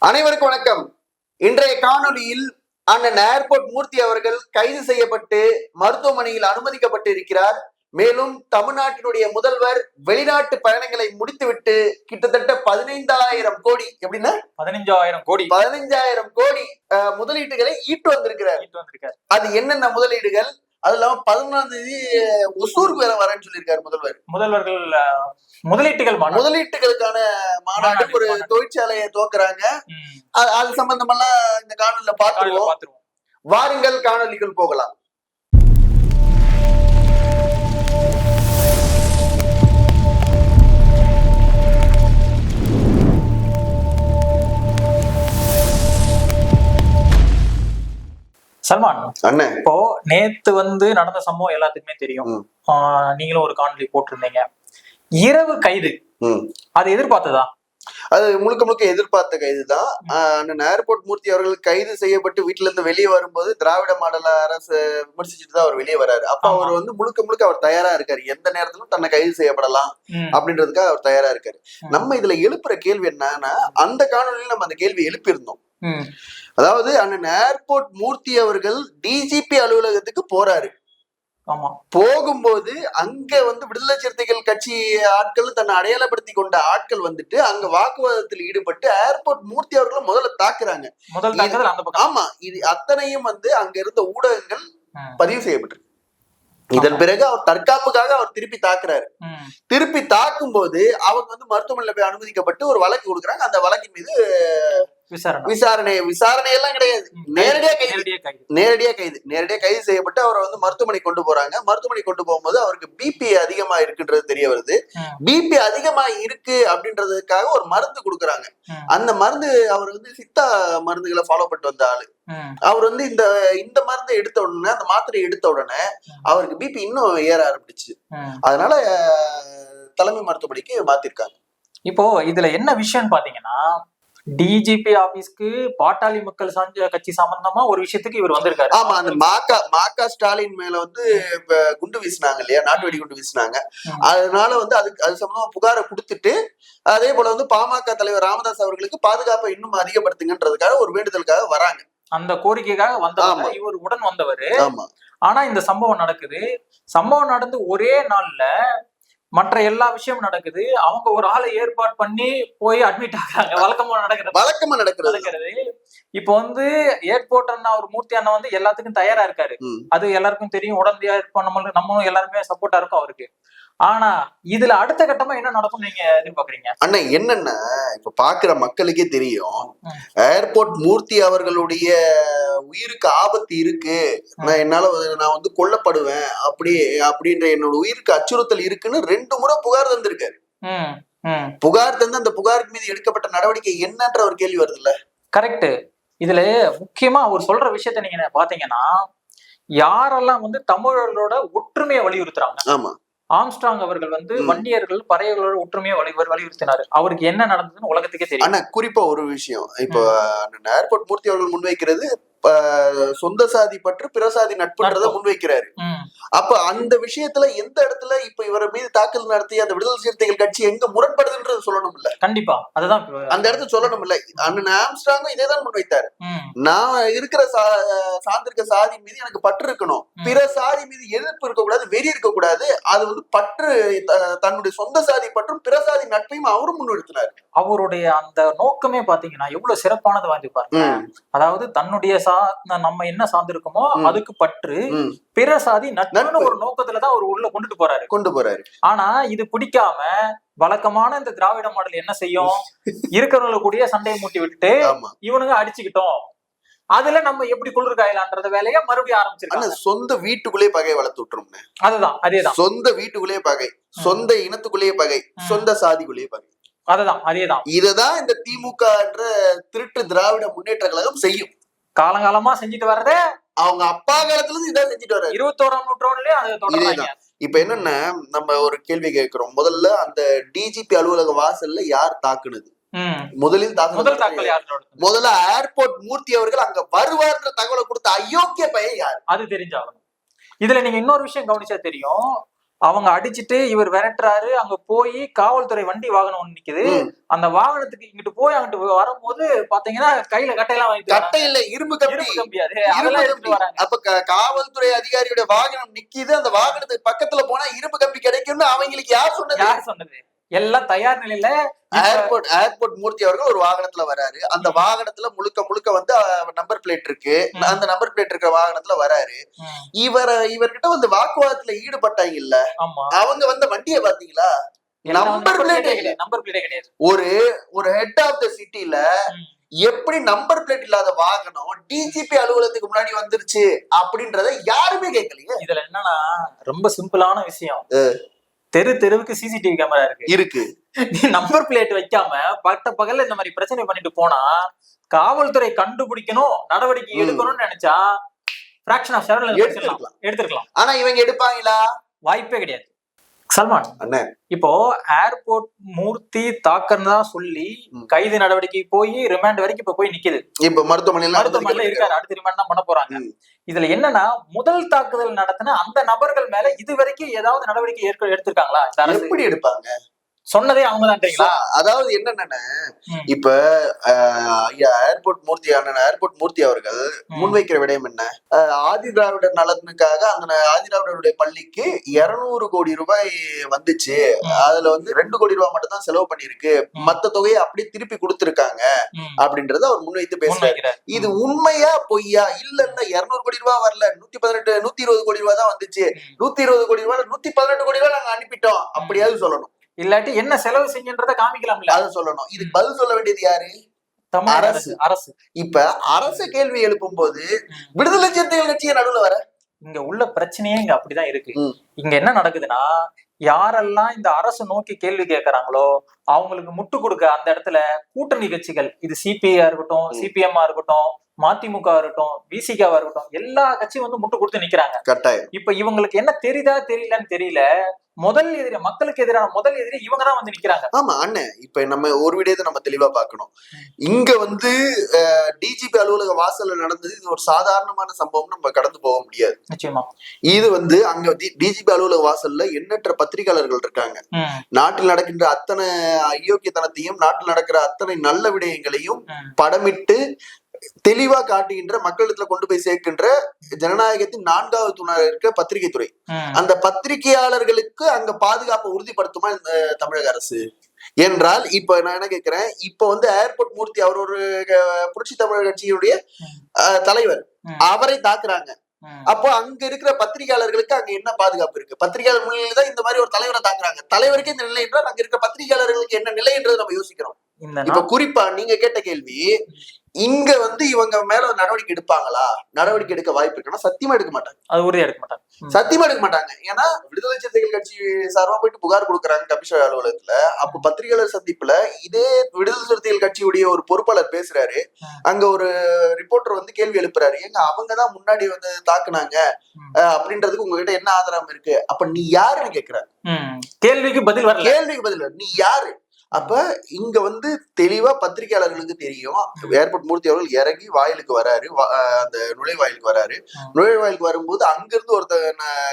அனைவருக்கும் வணக்கம். இன்றைய காணொலியில் அண்ணன் ஏர்போர்ட் மூர்த்தி அவர்கள் கைது செய்யப்பட்டு மருத்துவமனையில் அனுமதிக்கப்பட்டு இருக்கிறார். மேலும் தமிழ்நாட்டினுடைய முதல்வர் வெளிநாட்டு பயணங்களை முடித்துவிட்டு கிட்டத்தட்ட 15,000 கோடி எப்படின்னா 15,000 கோடி முதலீடுகளை ஈட்டு வந்திருக்கிறார். அது என்னென்ன முதலீடுகள்? அது இல்லாம 11ஆம் தேதி ஒசூருக்கு வேற வரேன்னு சொல்லியிருக்காரு முதல்வர்கள் முதலீட்டுகளுக்கான மாநாடு ஒரு தொழிற்சாலையை துவக்குறாங்க. அது சம்பந்தமெல்லாம் இந்த காணொலியில பார்த்துருவோம். வாருங்கள் காணொலிகள் போகலாம். சல்மான் அண்ணன், இப்போ நேத்து நடந்த சம்பவம் எல்லாத்துக்குமே தெரியும். நீங்களும் ஒரு காணொலி போட்டிருந்தீங்க. இரவு கைது, அது எதிர்பார்த்ததா? அது முழுக்க முழுக்க எதிர்பார்த்த கைதுதான். அண்ணன் ஏர்போர்ட் மூர்த்தி அவர்கள் கைது செய்யப்பட்டு வீட்டுல இருந்து வெளியே வரும்போது திராவிட மாடல அரசு விமர்சிச்சுட்டு தான் அவர் வெளியே வராரு. அப்ப அவர் முழுக்க முழுக்க அவர் தயாரா இருக்காரு. எந்த நேரத்திலும் தன்னை கைது செய்யப்படலாம் அப்படின்றதுக்காக அவர் தயாரா இருக்காரு. நம்ம இதுல எழுப்புற கேள்வி என்னன்னா, அந்த காணொலியில் நம்ம அந்த கேள்வி எழுப்பியிருந்தோம். அதாவது அண்ணன் ஏர்போர்ட் மூர்த்தி அவர்கள் டிஜிபி அலுவலகத்துக்கு போறாரு. போகும்போது அங்க விடுதலை சிறுத்தைகள் கட்சி ஆட்கள் தன்னை அடையாளப்படுத்தி கொண்ட ஆட்கள் அங்க வாக்குவாதத்தில் ஈடுபட்டு ஏர்போர்ட் மூர்த்தி அவர்களை முதல்ல தாக்குறாங்க. ஆமா, இது அத்தனையும் அங்க இருந்த ஊடகங்கள் பதிவு செய்யப்பட்டிருக்கு. இதன் பிறகு அவர் தற்காப்புக்காக அவர் திருப்பி தாக்குறாரு. திருப்பி தாக்கும் போது அவங்க மருத்துவமனையில போய் அனுமதிக்கப்பட்டு ஒரு வழக்கு கொடுக்குறாங்க. அந்த வழக்கின் மீது விசாரணை எல்லாம் கிடையாது, நேரடியா கைது செய்யப்பட்டு அவரை மருத்துவமனை கொண்டு போறாங்க. மருத்துவமனை கொண்டு போகும்போது அவருக்கு பிபி அதிகமா இருக்குன்றது தெரிய வருது. பிபி அதிகமா இருக்கு அப்படின்றதுக்காக ஒரு மருந்து கொடுக்குறாங்க. அந்த மருந்து அவர் சித்தா மருந்துகளை ஃபாலோ பண்ணிட்டு வந்த ஆளு. அவர் இந்த மருந்தை எடுத்த உடனே, அந்த மாத்திரையை எடுத்த உடனே அவருக்கு பிபி இன்னும் ஏற ஆரம்பிச்சு. அதனால தலைமை மருத்துவமனைக்கு மாத்திருக்காங்க. இப்போ இதுல என்ன விஷயம் பாத்தீங்கன்னா, டிஜிபி ஆபீஸ்க்கு பாட்டாளி மக்கள் கட்சி சம்பந்தமா ஒரு விஷயத்துக்கு இவர் வந்திருக்காரு. ஆமா, அந்த மாகா ஸ்டாலின் மேல குண்டு வீசினாங்க இல்லையா, நாட்டு வெடி குண்டு வீசினாங்க. அதனால அது சம்பந்தமா புகாரை கொடுத்துட்டு, அதே போல பாமக தலைவர் ராமதாஸ் அவர்களுக்கு பாதுகாப்பை இன்னும் அதிகப்படுத்துங்கன்றதுக்காக ஒரு வேண்டுதலுக்காக வராங்க. அந்த கோரிக்கைக்காக வந்தவங்க இவர் உடன் வந்தவர். ஆனா இந்த சம்பவம் நடக்குது. சம்பவம் நடந்து ஒரே நாள்ல மற்ற எல்லா விஷயமும் நடக்குது. அவங்க ஒரு ஆளை ஏற்பாடு பண்ணி போய் அட்மிட் ஆகுறாங்க. வழக்கமா நடக்கிறது. இப்போ ஏர்போர்ட் அண்ணா ஒரு மூர்த்தி அண்ணா எல்லாத்துக்கும் தயாரா இருக்காரு. அது எல்லாருக்கும் தெரியும். உடனடியா நம்மளும் எல்லாருமே சப்போர்ட்டா இருக்கும் அவருக்கு. ஆனா இதுல அடுத்த கட்டமா என்ன நடக்கும் நீங்க எதிர்பார்க்கறீங்க? அண்ணா, என்னன்னா இப்ப பாக்குற மக்களுக்கே தெரியும், ஏர்போர்ட் மூர்த்தி அவர்களுடைய உயிருக்கு ஆபத்து இருக்கு, நான் கொல்லப்படுவேன் அப்படின்ற என்னோட உயிருக்கு அச்சுறுத்தல் இருக்குன்னு 2 முறை புகார் தந்திருக்காரு. புகார் தந்து அந்த புகாருக்கு மீது எடுக்கப்பட்ட நடவடிக்கை என்னன்ற ஒரு கேள்வி வருது இல்ல? கரெக்ட். இதுல முக்கியமா அவர் சொல்ற விஷயத்த நீங்க பாத்தீங்கன்னா, யாரெல்லாம் தமிழர்களோட ஒற்றுமையை வலியுறுத்துறாங்க. ஆமா, ஆம்ஸ்ட்ராங் அவர்கள் வன்னியர்கள் பறையர்களோட ஒற்றுமையை வலியுறுத்தினாரு. அவருக்கு என்ன நடந்ததுன்னு உலகத்துக்கே தெரியும். ஆனா குறிப்பா ஒரு விஷயம், இப்போ ஏர்போர்ட் மூர்த்தி அவர்கள் முன்வைக்கிறது சொந்த சாதி பற்று பிற சாதி நட்புன்றத முன்வைக்கிறாரு. அப்ப அந்த விஷயத்துல எந்த இடத்துல இப்ப இவர மீது தாக்குதல் நடத்தி அந்த விடுதலை சிறுத்தைகள் கட்சி எங்க முரண்படுதுன்றது சொல்லணும் இல்ல? கண்டிப்பா, அதுதான் அந்த இடத்துல சொல்லணும் இல்ல? அண்ணன் ஆம்ஸ்ட்ராங்கும் இதேதான் முன்வைத்தாரு. நான் இருக்கிற சார்ந்திருக்க சாதி மீது எனக்கு பற்று இருக்கணும், பிற சாதி மீது எதிர்ப்பு இருக்கக்கூடாது, வெறி இருக்கக்கூடாது. அது பற்று தன்னுடைய சொந்த சாதி பற்றும் பிற சாதி நட்பையும் அவரும் முன்னிறுத்தினார். அவருடைய அந்த நோக்கமே பாத்தீங்கன்னா எவ்வளவு சிறப்பானது வாங்கிப்பாரு. அதாவது தன்னுடைய நம்ம என்ன சார்ந்திருக்கோமோ அதுக்கு பற்று, பிற சாதி நட்புன்னு ஒரு நோக்கத்துலதான் அவர் உள்ள கொண்டு போறாரு. ஆனா இது பிடிக்காம வழக்கமான இந்த திராவிட மாடல் என்ன செய்யும், இருக்கிறவங்கள கூடிய சண்டையை மூட்டி விட்டு இவனுங்க அடிச்சுக்கிட்டோம், அதுல நம்ம எப்படி குளிர்காயலான்ற வேலையை மறுபடியும் ஆரம்பிச்சிருக்காங்க. சொந்த வீட்டுக்குள்ளேயே பகை வளர்த்து விட்டுரும். அதேதான் சொந்த வீட்டுக்குள்ளேயே பகை, சொந்த இனத்துக்குள்ளேயே பகை, சொந்த சாதிக்குள்ளேயே பகை. அதேதான் இததான் இந்த திமுக என்ற திருட்டு திராவிட முன்னேற்ற கழகம் செய்யும். காலங்காலமா செஞ்சுட்டு வர்றதே அவங்க அப்பா காலத்துல இருந்து இதான் செஞ்சுட்டு வர்றாரு. 21ஆம் நூற்றாண்டுலயே இப்ப என்னன்னா, நம்ம ஒரு கேள்வி கேட்கிறோம். முதல்ல அந்த டிஜிபி அலுவலக வாசல்ல யார் தாக்குனது? முதல் தாக்கல் முதல்ல ஏர்போர்ட் மூர்த்தி அவர்கள் அங்க வருவார்ன்ற தகவலை கொடுத்த அயோக்கிய பையன் யார்? அது தெரிஞ்சாகணும். இதுல நீங்க இன்னொரு விஷயம் கவனிச்சா தெரியும், அவங்க அடிச்சுட்டு இவர் விரட்டுறாரு. அங்க போய் காவல்துறை வண்டி வாகனம் ஒண்ணு நிக்குது. அந்த வாகனத்துக்கு இங்கிட்டு போய் அங்கிட்டு வரும்போது பாத்தீங்கன்னா கையில கட்டையெல்லாம் வாங்கிட்டு கட்டை இல்ல இரும்பு கம்பி அதெல்லாம் எடுத்துட்டு வராங்க. அப்ப காவல்துறை அதிகாரியோட வாகனம் நிக்குது. அந்த வாகனத்துக்கு பக்கத்துல போனா இரும்பு கம்பி கிடைக்கும்னு அவங்களுக்கு யார் சொன்னது? எல்லாம் தயார் நிலையில ஏர்போர்ட் மூர்த்தி அவர்கள் ஒரு வாகனத்துல வராரு. அந்த வாகனத்துல முழுக்க வந்து நம்பர் பிளேட் இருக்கு. அந்த நம்பர் பிளேட் இருக்கிற வாகனத்துல வராரு. இவர்கிட்ட வந்து வாக்குவாதத்துல ஈடுபட்டாங்க இல்ல, அவங்க வந்த வண்டியை பாத்தீங்களா? நம்பர் பிளேட் கிடையாது. ஒரு ஹெட் ஆஃப் த சிட்டில எப்படி நம்பர் பிளேட் இல்லாத வாகனம் டிஜிபி அலுவலகத்துக்கு முன்னாடி வந்துருச்சு அப்படின்றத யாருமே கேட்கலையே. இதுல என்னன்னா ரொம்ப சிம்பிளான விஷயம். தெருவுக்கு சிசிடிவி கேமரா இருக்கு. நீ நம்பர் பிளேட் வைக்காம பகல்ல இந்த மாதிரி பிரச்சனை பண்ணிட்டு போனா காவல்துறை கண்டுபிடிக்கணும், நடவடிக்கை எடுக்கணும்னு நினைச்சா பிராக்ஷன் ஆஃப் செகண்ட்ல எடுத்துக்கலாம். ஆனா இவங்க எடுப்பாங்களா? வாய்ப்பே கிடையாது. சல்மான் அண்ணன், இப்போ ஏர்போர்ட் மூர்த்தி தாக்கன்னு சொல்லி கைது நடவடிக்கை போய் ரிமாண்ட் வரைக்கும் இப்ப போய் நிக்குது. இப்ப மருத்துவமனையில இருக்காரு. அடுத்த ரிமாண்ட் தான் பண்ண போறாங்க. இதுல என்னன்னா முதல் தாக்குதல் நடத்தின அந்த நபர்கள் மேல இது வரைக்கும் ஏதாவது நடவடிக்கை எடுத்திருக்காங்களா? எப்படி எடுப்பாங்க? சொன்னதே அவங்கதான். அதாவது என்னன்னா, இப்ப ஏர்போர்ட் மூர்த்தி அவர்கள் முன்வைக்கிற விடயம் என்ன? ஆதி திராவிடர் நலனுக்காக அந்த ஆதி திராவிடருடைய பள்ளிக்கு 200 கோடி ரூபாய் வந்துச்சு. அதுல வந்து 2 கோடி ரூபாய் மட்டும் தான் செலவு பண்ணிருக்கு. மத்த தொகையை அப்படியே திருப்பி கொடுத்திருக்காங்க அப்படின்றத அவர் முன்வைத்து பேசுறாரு. இது உண்மையா பொய்யா? இல்லன்னா 200 கோடி ரூபாய் வரல, 120 கோடி ரூபாய் தான் வந்துச்சு. 120 கோடி ரூபாய் 118 கோடி ரூபாய் நாங்க அனுப்பிட்டோம் அப்படியாவது சொல்லணும். இல்லாட்டி என்ன செலவு செஞ்சன்றத காமிக்கலாம்ல, அதை சொல்லணும். இதுக்கு பதில் சொல்ல வேண்டியது யாரு? அரசு. இப்ப அரசு கேள்வி எழுப்பும் போது விடுதலை சிறுத்தைகள் கட்சியை நடுவுல வர இங்க உள்ள பிரச்சனையே இங்க அப்படிதான் இருக்கு. இங்க என்ன நடக்குதுன்னா, யாரெல்லாம் இந்த அரசு நோக்கி கேள்வி கேட்கறாங்களோ அவங்களுக்கு முட்டு கொடுக்க அந்த இடத்துல கூட்டணி கட்சிகள், இது சிபிஐ இருக்கட்டும், சிபிஎம் இருக்கட்டும், மதிமுக இருக்கட்டும், விசிகாவா இருக்கட்டும், எல்லா கட்சியும் வந்து முட்டு கொடுத்து நிக்கிறாங்க. கட்டாயம். இப்ப இவங்களுக்கு என்ன தெரியுதா தெரியலன்னு தெரியல. மக்களுக்கு எதிரான முதல் எதிரி இவங்க தான் வந்து நிக்கிறாங்க. ஆமா அண்ணன், இப்ப நம்ம ஒரு விடயத்தை நம்ம தெளிவா பார்க்கணும். இங்க வந்து டிஜிபி அலுவலக வாசல்ல நடந்தது இது ஒரு சாதாரணமான சம்பவம், நம்ம கடந்து போக முடியாது. நிச்சயமா. இது வந்து அங்க டிஜிபி அலுவலக வாசல்ல எண்ணற்ற பத்திரிகையாளர்கள் இருக்காங்க. நாட்டில் நடக்கின்ற அத்தனை அயோக்கியத்தனத்தையும், நாட்டில் நடக்கிற அத்தனை நல்ல விடயங்களையும் படமிட்டு தெளிவா காட்டுகின்ற, மக்களிடத்துல கொண்டு போய் சேர்க்கின்ற ஜனநாயகத்தின் 4வது தூணாக இருக்க பத்திரிகை துறை. அந்த பத்திரிகையாளர்களுக்கு அங்க பாதுகாப்பை உறுதிப்படுத்துமா இந்த தமிழக அரசு என்றால், இப்ப நான் என்ன கேட்கிறேன், இப்ப வந்து ஏர்போர்ட் மூர்த்தி அவர் ஒரு புரட்சி தமிழர் கட்சியுடைய தலைவர், அவரை தாக்குறாங்க. அப்போ அங்க இருக்கிற பத்திரிகையாளர்களுக்கு அங்க என்ன பாதுகாப்பு இருக்கு? பத்திரிகையாளர் முன்னிலையில தான் இந்த மாதிரி ஒரு தலைவரை தாக்குறாங்க. தலைவருக்கு இந்த நிலை என்றால் அங்க இருக்கிற பத்திரிகையாளர்களுக்கு என்ன நிலை என்றது நம்ம யோசிக்கிறோம். இப்ப குறிப்பா நீங்க கேட்ட கேள்வி, இங்க வந்து இவங்க மேல நடவடிக்கை எடுப்பாங்களா? நடவடிக்கை எடுக்க வாய்ப்பு இருக்குன்னா சத்தியமா எடுக்க மாட்டாங்க. அது உறுதியா எடுக்க மாட்டாங்க. சத்தியமா எடுக்க மாட்டாங்க. ஏன்னா விடுதலை சிறுத்தைகள் கட்சி சார்பா போயிட்டு புகார் கொடுக்குறாங்க கமிஷனர் அலுவலகத்துல. அப்ப பத்திரிகையாளர் சந்திப்புல இதே விடுதலை சிறுத்தைகள் கட்சியுடைய ஒரு பொறுப்பாளர் பேசுறாரு. அங்க ஒரு ரிப்போர்ட்டர் வந்து கேள்வி எழுப்புறாரு, ஏங்க அவங்கதான் முன்னாடி வந்து தாக்குனாங்க அப்படின்றதுக்கு உங்ககிட்ட என்ன ஆதாரம் இருக்கு? அப்ப நீ யாருன்னு கேக்குற கேள்விக்கு பதில் வரல. கேள்விக்கு பதில் நீ யாரு? அப்ப இங்க வந்து தெளிவா பத்திரிகையாளர்களுக்கு தெரியும். ஏர்போர்ட் மூர்த்தி அவர்கள் இறங்கி வாயிலுக்கு வராரு, அந்த நுழைவாயிலுக்கு வராரு. நுழைவாயிலுக்கு வரும்போது அங்கிருந்து ஒருத்தர்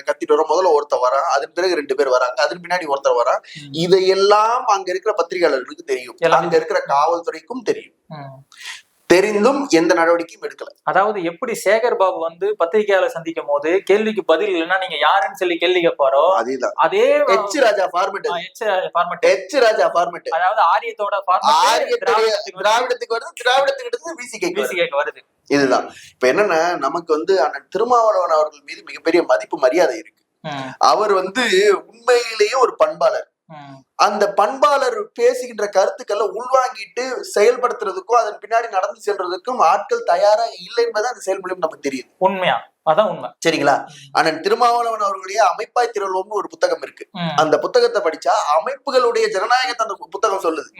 கத்திட்டு வர, முதல்ல ஒருத்தர் வரான், அதன் பிறகு 2 பேர் வராங்க, அதன் பின்னாடி ஒருத்தர் வரான். இதையெல்லாம் அங்க இருக்கிற பத்திரிகையாளர்களுக்கு தெரியும், அங்க இருக்கிற காவல்துறைக்கும் தெரியும். தெரிந்தும் எந்த நடவடிக்கையும் எடுக்கல. அதாவது எப்படி சேகர் பாபு வந்து பத்திரிகையாளர் சந்திக்கும் போது கேள்விக்கு பதில் இல்லைன்னா நீங்க யாருன்னு சொல்லி கேள்வி கேட்பாரோ, அதே எச் ராஜா ஃபார்மேட், அதாவது ஆரியத்தோட திராவிடத்துக்கு வருது, திராவிடத்துக்கு விசிகேக்கு வருது. இதுதான் இப்ப என்னன்னா, நமக்கு வந்து அண்ணன் திருமாவளவன் அவர்கள் மீது மிகப்பெரிய மதிப்பு மரியாதை இருக்கு. அவர் வந்து உண்மையிலேயே ஒரு பண்பாளர். அந்த பண்பாளர் பேசுகின்ற கருத்துக்களை உள்வாங்கிட்டு செயல்படுத்துறதுக்கும் அதன் பின்னாடி நடந்து செல்றதுக்கும் ஆட்கள் தயாரா இல்லை என்பது அந்த செயல்மொழியும் நமக்கு தெரியுது. உண்மையா? அதான் உண்மை. சரிங்களா? அண்ணன் திருமாவளவன் அவர்களுடைய அமைப்பாய் திரள்வோம்னு ஒரு புத்தகம் இருக்கு. அந்த புத்தகத்தை படிச்சா அமைப்புகளுடைய ஜனநாயகத்தை அந்த புத்தகம் சொல்லுது.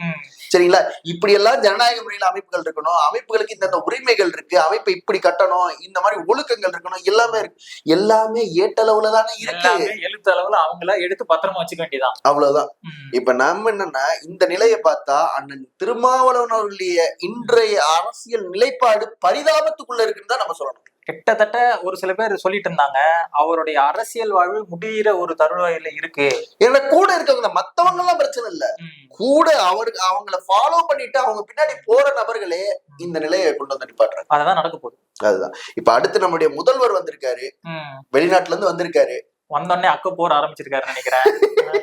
சரிங்களா? இப்படி எல்லாம் ஜனநாயக முறையில அமைப்புகள் இருக்கணும், அமைப்புகளுக்கு இந்த உரிமைகள் இருக்கு, அமைப்பை இப்படி கட்டணும், இந்த மாதிரி ஒழுக்கங்கள் இருக்கணும், எல்லாமே இருக்கு. எல்லாமே ஏட்டளவுல தானே இருக்கு, எழுத்து அளவுல அவங்கள எடுத்து பத்திரமா வச்சுக்க வேண்டியதான், அவ்வளவுதான். இப்ப நம்ம என்னன்னா இந்த நிலையை பார்த்தா அண்ணன் திருமாவளவன் அவர்களுடைய இன்றைய அரசியல் நிலைப்பாடு பரிதாபத்துக்குள்ள இருக்குன்னு தான் நம்ம சொல்லணும். கிட்டத்தட்ட ஒரு சில பேர் சொல்லிட்டு இருந்தாங்க அவருடைய அரசியல் வாழ்வு முடிகிற ஒரு தருவாயில இருக்கு. ஏன்னா கூட இருக்கவங்க மத்தவங்க எல்லாம் பிரச்சனை இல்ல, கூட அவங்கள ஃபாலோ பண்ணிட்டு அவங்க பின்னாடி போற நபர்களே இந்த நிலையை கொண்டு வந்து நிப்பாட்டுறாங்க. அததான் நடக்க போகுது. அதுதான் இப்ப அடுத்து நம்முடைய முதல்வர் வந்திருக்காரு, வெளிநாட்டுல இருந்து வந்திருக்காரு. வந்தோடனே அக்க போற ஆரம்பிச்சிருக்காருன்னு நினைக்கிறேன்.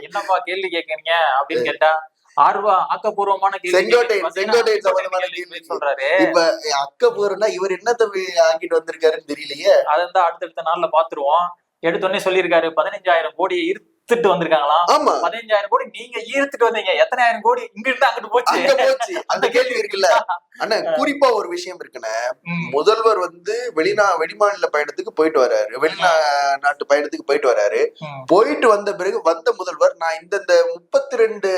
என்னப்பா கேள்வி கேட்கறீங்க அப்படின்னு கேட்டா ஆக்கப்பூர்வமான சொல்றாரு. இப்ப அக்கப்பூர்வம்னா இவர் என்ன தம்பி ஆக்கிட்டு வந்திருக்காருன்னு தெரியலையே. அதான் அடுத்தடுத்த நாள்ல பாத்துருவோம். எடுத்தோடனே சொல்லியிருக்காரு 15,000 கோடி ஈர்த்துட்டு வந்திருக்காங்களாம். ஆமா, 15,000 கோடி நீங்க ஈர்த்துட்டு வந்தீங்க, எத்தனை ஆயிரம் கோடி இங்க இருந்து அங்கிட்டு போச்சு அந்த கேள்வி இருக்குல்ல. ஆனா குறிப்பா ஒரு விஷயம் இருக்குன்னு, முதல்வர் வந்து வெளிமாநில பயணத்துக்கு போயிட்டு வர்றாரு, வெளிநாட்டு பயணத்துக்கு போயிட்டு வர்றாரு. போயிட்டு வந்த பிறகு வந்த முதல்வர் நான் இந்த 32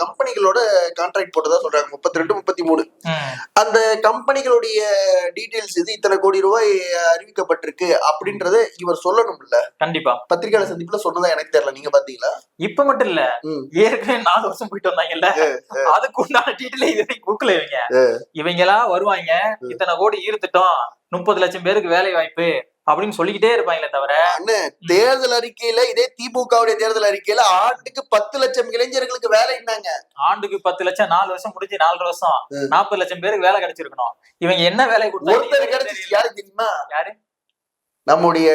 கம்பெனிகளோட கான்ட்ராக்ட் போட்டதா சொல்றாங்க. 32 33 அந்த கம்பெனிகளுடைய டீடைல்ஸ் இது இத்தனை கோடி ரூபாய் அறிவிக்கப்பட்டிருக்கு அப்படின்றத இவர் சொல்லணும்ல. கண்டிப்பா பத்திரிகையாளர் சந்திப்புல சொன்னதா எனக்கு தெரியல, நீங்க பாத்தீங்களா? இப்ப மட்டும் இல்ல, ஏற்கனவே 4 வருஷம் போயிட்டு வந்தாங்கல்ல, அதுக்கு உண்டான டீடைல் இதுவரை கொடுக்கல. இவங்க எல்லாம் வருவாங்க, இத்தனை கோடி ஈர்த்துட்டோம், 30 லட்சம் பேருக்கு வேலை வாய்ப்பு அப்படின்னு சொல்லிக்கிட்டே இருப்பாங்களே தவிர, தேர்தல் அறிக்கையில இதே திமுகவுடைய தேர்தல் அறிக்கையில ஆண்டுக்கு 10 லட்சம் இளைஞர்களுக்கு வேலை இருந்தாங்க. ஆண்டுக்கு 10 லட்சம் 4 வருஷம் முடிஞ்சு 4 வருஷம் 40 லட்சம் பேருக்கு வேலை கிடைச்சிருக்கணும். இவங்க என்ன வேலை ஒருத்தர் கிடைச்சிச்சு, யாரு தெரியுமா? யாரு? நம்முடைய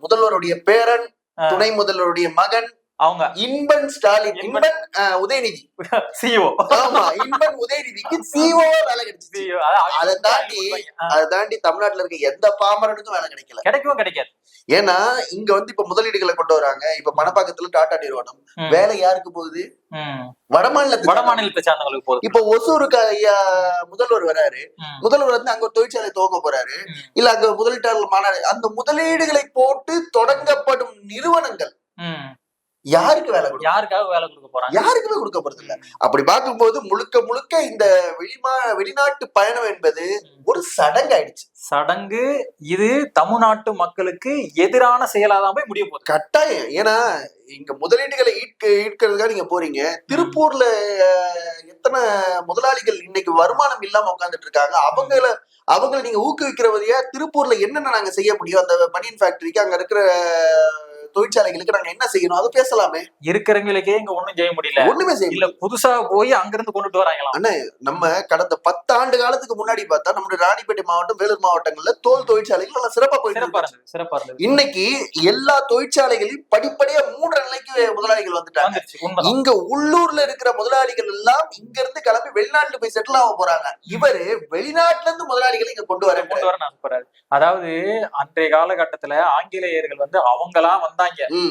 முதல்வருடைய பேரன், துணை முதல்வருடைய மகன், அவங்க இன்பன் ஸ்டாலின், இன்பன் உதயநிதி சிஓ. ஆமா, இன்பன் உதயநிதிக்கு சிஓ வேலை கிடைச்சிச்சு. அதை தாண்டி தமிழ்நாட்டுல இருக்க எந்த பாமரனுக்கும் வேலை கிடைக்காது. ஏன்னா இங்க வந்து இப்ப முதலீடுகளை கொண்டு வராங்க. இப்ப மணப்பாக்கத்துல டாடா நிறுவனம், வேலை யாருக்கு போகுது? வடமாநிலத்தை சார்ந்தவங்களுக்கு போகுது. இப்ப ஒசூருக்கு ஐயா முதல்வர் வராரு, முதல்வர் வந்து அங்க ஒரு தொழிற்சாலை துவங்க போறாரு, இல்ல அங்க முதலீட்டாளர்கள் மாநாடு, அந்த முதலீடுகளை போட்டு தொடங்கப்படும் நிறுவனங்கள் யாருக்கு வேலை கொடுக்கும்? யாருக்காக வேலை கொடுக்க போறாங்க? யாருக்குமே கொடுக்க போறது இல்ல. அப்படி பார்க்கும்போது முழுக்க முழுக்க இந்த வெளிநாட்டு பயணம் என்பது ஒரு சடங்கு ஆயிடுச்சு. சடங்கு. இது தமிழ்நாட்டு மக்களுக்கு எதிரான செயலாதான் போய் முடிய போகுது கட்டாயம். ஏன்னா இங்க முதலீடுகளை ஈர்க்கிறதுக்காக நீங்க போறீங்க. திருப்பூர்ல எத்தனை முதலாளிகள் இன்னைக்கு வருமானம் இல்லாம உட்கார்ந்துட்டு இருக்காங்க. அவங்களை நீங்க ஊக்குவிக்கிற வழியா திருப்பூர்ல என்னென்ன நாங்க செய்ய முடியும், அந்த பனியன் ஃபேக்டரிக்கு அங்க இருக்கிற தொழிற்சாலைகளுக்கு நாங்க என்ன செய்யணும், அது பேசலாமே. இருக்கிறவங்களுக்கே இங்க ஒண்ணும் செய்ய முடியல, ஒண்ணுமே செய்ய இல்ல. புதுசா போய் அங்கிருந்து கொண்டுட்டு வராங்களாம். அண்ணா, நம்ம கடந்த 10 ஆண்டு காலத்துக்கு முன்னாடி பார்த்தா நம்முடைய ராணிப்பேட்டை மாவட்டம், வேலூர் மாவட்டங்கள்ல தோல் தொழிற்சாலைகள் நல்லா சிறப்பா போயிட்டு, இன்னைக்கு எல்லா தொழிற்சாலைகளையும் படிப்படியா மூடுற நிலைக்கு முதலாளிகள் வந்துட்டாங்க. இங்க உள்ளூர்ல இருக்கிற முதலாளிகள் எல்லாம் இங்க இருந்து கிளம்பி வெளிநாட்டுல போய் செட்டில் ஆக போறாங்க. இவரு வெளிநாட்டுல இருந்து முதலாளிகளை இங்க கொண்டு வர போறாரு. அதாவது அன்றைய காலகட்டத்துல ஆங்கிலேயர்கள் வந்து அவங்களா வந்தாங்க.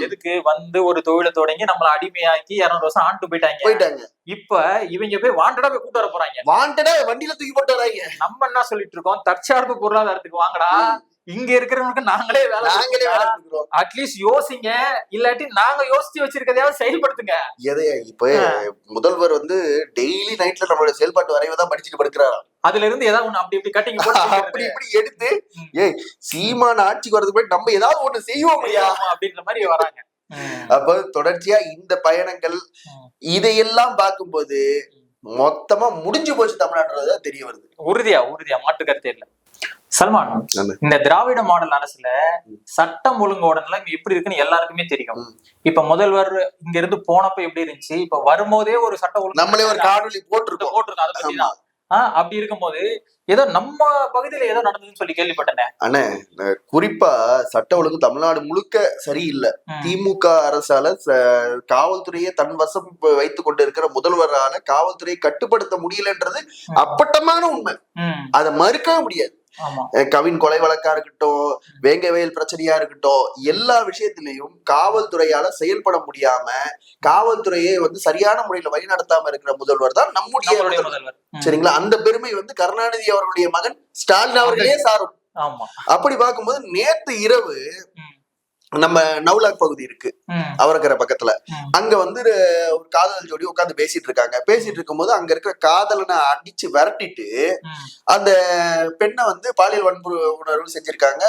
எதுக்கு வந்து ஒரு தொழிலை தொடங்கி நம்மள அடிமையாக்கி 200 வருஷம் ஆண்டு போயிட்டாங்க. இப்ப இவங்க போய் வாண்டடா போய் கூட்டு வர போறாங்க. வாண்டடா வண்டியில தூக்கி போட்டு வராங்க. நம்ம என்ன சொல்லிட்டு இருக்கோம், தற்சார்பு பொருளாதாரத்துக்கு வாங்கடா, இங்க இருக்கிறவங்களுக்கு நாங்களே வேலை கொடுக்கிறோம், அட்லீஸ்ட் யோசிங்க, இல்லாட்டி நாங்க யோசிச்சு வச்சிருக்கதையாவது செயல்படுத்துங்க. எதையா இப்ப முதல்வர் வந்து டெய்லி நைட்ல நம்மளோட செயல்பாட்டு வரைவதான் படிச்சுட்டு படுக்கிறாரா? அதுல இருந்து ஏதாவது ஒண்ணு அப்படி இப்படி கட்டிங் அப்படி இப்படி எடுத்து சீமான ஆட்சிக்கு வரதுக்கு போய் நம்ம ஏதாவது ஒண்ணு செய்வோம் அப்படின்ற மாதிரி வராங்க. அப்ப தொடர்ச்சியா இந்த பயணங்கள் இதையெல்லாம் பார்க்கும்போது மொத்தமா முடிஞ்சு போச்சு தமிழ்நாட்டுல தெரிய வருது. உறுதியா மாற்று கருத்தே இல்ல. சல்மான், இந்த திராவிட மாடல் அரசுல சட்டம் ஒழுங்கோட நிலைமை எப்படி இருக்குன்னு எல்லாருக்குமே தெரியும். இப்ப முதல்வர் இங்க இருந்து போனப்ப எப்படி இருந்துச்சு, இப்ப வரும்போதே ஒரு சட்ட ஒழுங்கு நம்மளே ஒரு காணொலி போட்டிருக்கோம். அதை பத்திதான். அப்படி இருக்கும்போது ஏதோ நம்ம பகுதியில ஏதோ நடந்ததுன்னு சொல்லி கேள்விப்பட்டேன். ஆனா குறிப்பா சட்ட ஒழுங்கு தமிழ்நாடு முழுக்க சரியில்லை. திமுக அரசால காவல்துறையை தன் வசம் வைத்துக் கொண்டு இருக்கிற முதல்வரால காவல்துறையை கட்டுப்படுத்த முடியலன்றது அப்பட்டமான உண்மை. அதை மறுக்கவே முடியாது. கவின் கொலை வழக்கா இருக்கட்டும், வேங்கவயல் பிரச்சனையா இருக்கட்டும், எல்லா விஷயத்திலையும் காவல்துறையால செயல்பட முடியாம காவல்துறையை வந்து சரியான முறையில வழிநடத்தாம இருக்கிற முதல்வர் தான் நம்முடைய முதல்வர். சரிங்களா? அந்த பெருமை வந்து கருணாநிதி அவர்களுடைய மகன் ஸ்டாலின் அவர்களே சாரும். அப்படி பார்க்கும்போது நேத்து இரவு நம்ம நவுலாக் பகுதி இருக்கு அவரக்கரை பக்கத்துல. அங்க வந்து ஒரு காதல் ஜோடி உட்காந்து பேசிட்டு இருக்காங்க. பேசிட்டு இருக்கும்போது அங்க இருக்கிற காதலனை அடிச்சு விரட்டிட்டு அந்த பெண்ணை வந்து பாலியல் வன்புணர்வு செஞ்சிருக்காங்க.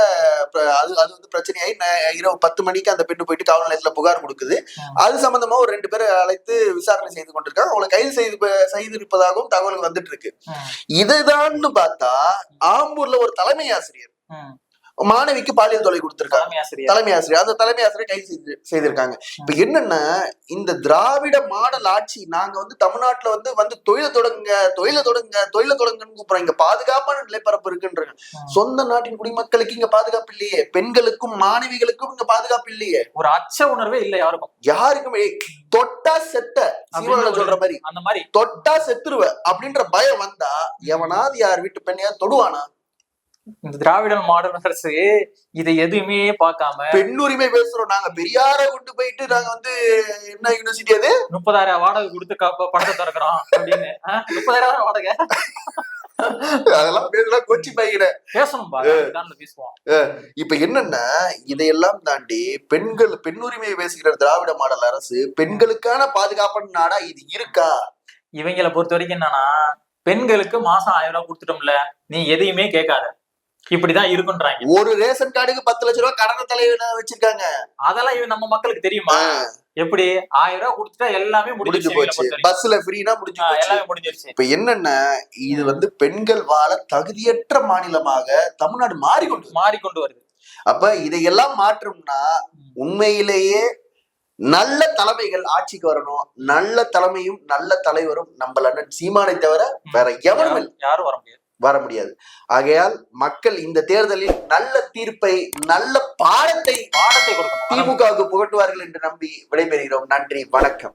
அது வந்து பிரச்சனையாகி இரவு 10 மணிக்கு அந்த பெண்ணு போயிட்டு காவல் நிலையத்துல புகார் கொடுக்குது. அது சம்பந்தமா ஒரு 2 பேரை அழைத்து விசாரணை செய்து கொண்டிருக்காங்க. அவங்களை கைது செய்திருப்பதாகவும் தகவல் வந்துட்டு இருக்கு. இதுதான் பார்த்தா ஆம்பூர்ல ஒரு தலைமை ஆசிரியர் மாணவிக்கு பாலியல் தொல்லை கொடுத்திருக்காங்க. தலைமை ஆசிரியர் அந்த தலைமை ஆசிரியர் கைது செய்திருக்காங்க. இப்ப என்னன்னா, இந்த திராவிட மாடல் ஆட்சி நாங்க வந்து தமிழ்நாட்டுல வந்து தொழில தொடங்குன்னு கூப்பிடுறோம். இங்க பாதுகாப்பான நிலைப்பரப்பு இருக்குன்றாங்க. சொந்த நாட்டின் குடிமக்களுக்கு இங்க பாதுகாப்பு இல்லையே, பெண்களுக்கும் மாணவிகளுக்கும் இங்க பாதுகாப்பு இல்லையே, ஒரு அச்ச உணர்வே இல்லை யாருக்குமே. தொட்டா செத்த சொல்ற மாதிரி அந்த மாதிரி தொட்டா செத்துருவ அப்படின்ற பயம் வந்தா எவனாவது யார் வீட்டு பெண்ணையாவது தொடுவானா? இந்த திராவிட மாடல் அரசு இதை எதுவுமே பார்க்காம பெண்ணுரிமை பேசுறோம். நாங்க பெரியார கொண்டு போயிட்டு நாங்க வந்து என்ன யூனிவர்சிட்டி அது 30,000 வாடகை கொடுத்து படத்தை திறக்கிறோம் அப்படின்னு 30,000 வாடகை அதெல்லாம் பேசலாம். கொச்சி பையில பேசணும் பேசுவோம். இப்ப என்னன்னா, இதையெல்லாம் தாண்டி பெண்ணுரிமையை பேசுகிற திராவிட மாடல் அரசு பெண்களுக்கான பாதுகாப்பான நாடா இது இருக்கா? இவங்களை பொறுத்த வரைக்கும் என்னன்னா, பெண்களுக்கு மாசம் 1000 ரூபாய் கொடுத்துட்டோம்ல, நீ எதையுமே கேட்காத, இப்படிதான் இருக்குன்றாங்க. ஒரு ரேஷன் கார்டுக்கு 10 லட்சம் ரூபாய் கடனை தலையில வச்சிருக்காங்க. அதெல்லாம் நம்ம மக்களுக்கு தெரியுமா? எப்படி 1000 ரூபாய் கொடுத்துட்டா எல்லாமே முடிஞ்சு போச்சு. பஸ்ல ஃப்ரீனா எல்லாமே முடிஞ்சிருச்சு. இப்ப என்னன்னா, இது வந்து பெண்கள் வாழ தகுதியற்ற மாநிலமாக தமிழ்நாடு மாறிக்கொண்டு வருது. அப்ப இதையெல்லாம் மாற்றம்னா உண்மையிலேயே நல்ல தலைமைகள் ஆட்சிக்கு வரணும். நல்ல தலைமையும் நல்ல தலைவரும் நம்ம அண்ணன் சீமானை தவிர வேற யாரும் வர முடியாது. ஆகையால் மக்கள் இந்த தேர்தலில் நல்ல தீர்ப்பை, நல்ல பாடத்தை கொடுக்கணும். திமுகவுக்கு புகட்டுவார்கள் என்று நம்பி விடைபெறுகிறோம். நன்றி, வணக்கம்.